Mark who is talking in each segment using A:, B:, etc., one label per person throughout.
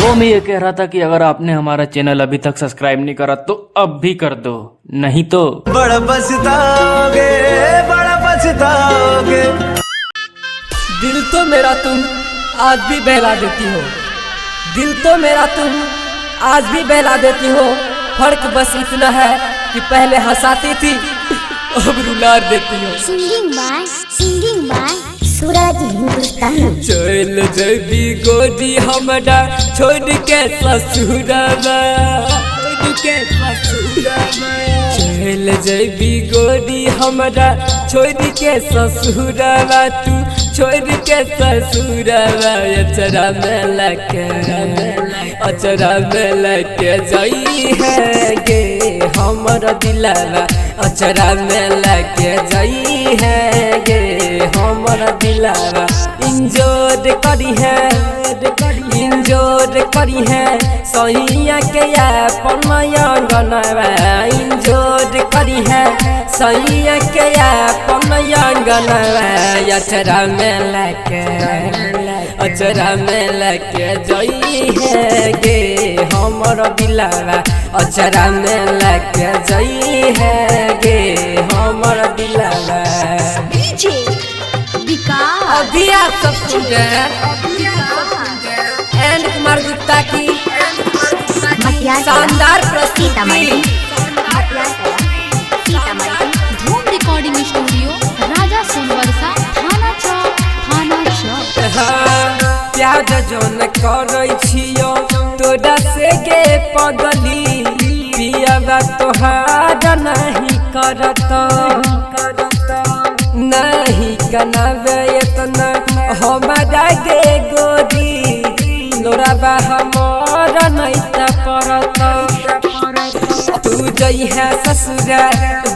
A: वो मैं ये कह रहा था कि अगर आपने हमारा चैनल अभी तक सब्सक्राइब नहीं करा तो अब भी कर दो, नहीं तो
B: बड़ा पछताओगे, बड़ा पछताओगे।
C: दिल तो मेरा तुम आज भी बहला देती हो, दिल तो मेरा तुम आज भी बहला देती हो। फर्क बस इतना है कि पहले हंसाती थी अब रुला देती हो।
D: सिंगिंग बाय सूरज हिंदुस्तानी।
C: चल जबी गोदी हमरा छोड़ के ससुरवा, छोड़ के ससुरवा। चल जबी गोदी हमरा छोड़ के ससुरवा, तू छोड़ के ससुरवा। अचरा में लके, अचरा में लके जाई है गे हमर दिलवा, अचरा में लके जाई है गे हमर दिलवा। इंजोर करी है, इंजोर करी है सैया के अपन अंगनवा। इंजोर करी है सैया के अपन अंगनवा। अचरा में लके, अचरा में लके जाई है गे हमर दिलवा, अचरा में लके जाई है गे हमर दिलवा। अभी आप सब सुन रहे हैं एंड कुमार गुप्ता की शानदार प्रस्तुति।
E: धूम रिकॉर्डिंग स्टूडियो, राजा सोनवर्षा, थाना चौक, थाना चौक।
C: प्यार जोन करै छियो तोरा से गे पगली, पियावा तोहार नहीं करत, नहीं कनावे इतना हमारा गे गोदी। लोराबा हमारा नहीं परत, तू जई है ससुरा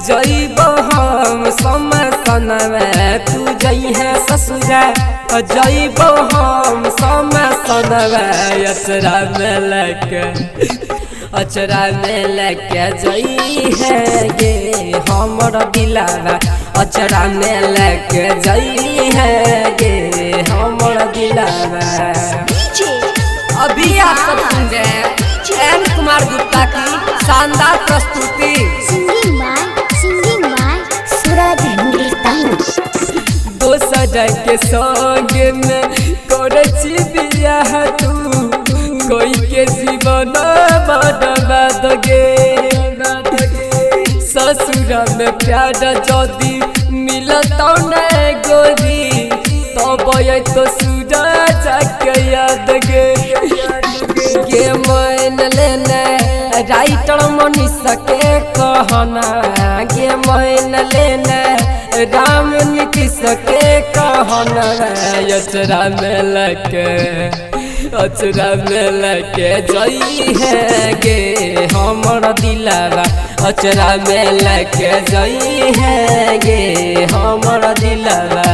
C: जईबो हम समसनवा। तू जई है ससुरा जईबो हम समसनवा। अचरा में लके, अचरा में लके जई है गे हमर दिलवा, अचरा में लके जई है गे हमर दिलवा। अभी आप सब सुन रहे हैं एम कुमार गुप्ता की शानदार प्रस्तुति।
D: सिंगिंग बाय सूरज हिंदुस्तानी।
C: दोसर के संग में करे छी बियाह, तू कोई के जीवन बर्बाद गे। ससुरा में प्यार जदी मिलत न गोरी, तब तो सूरज के याद गे। गे मन लेने राइटर मनीष के कहना, गे मन लेने राम नीतीश के कहना। अचरा में लके, अचरा में लके जाई है गे हमर दिलवा, अचरा में लके जाई है गे हमर दिलवा।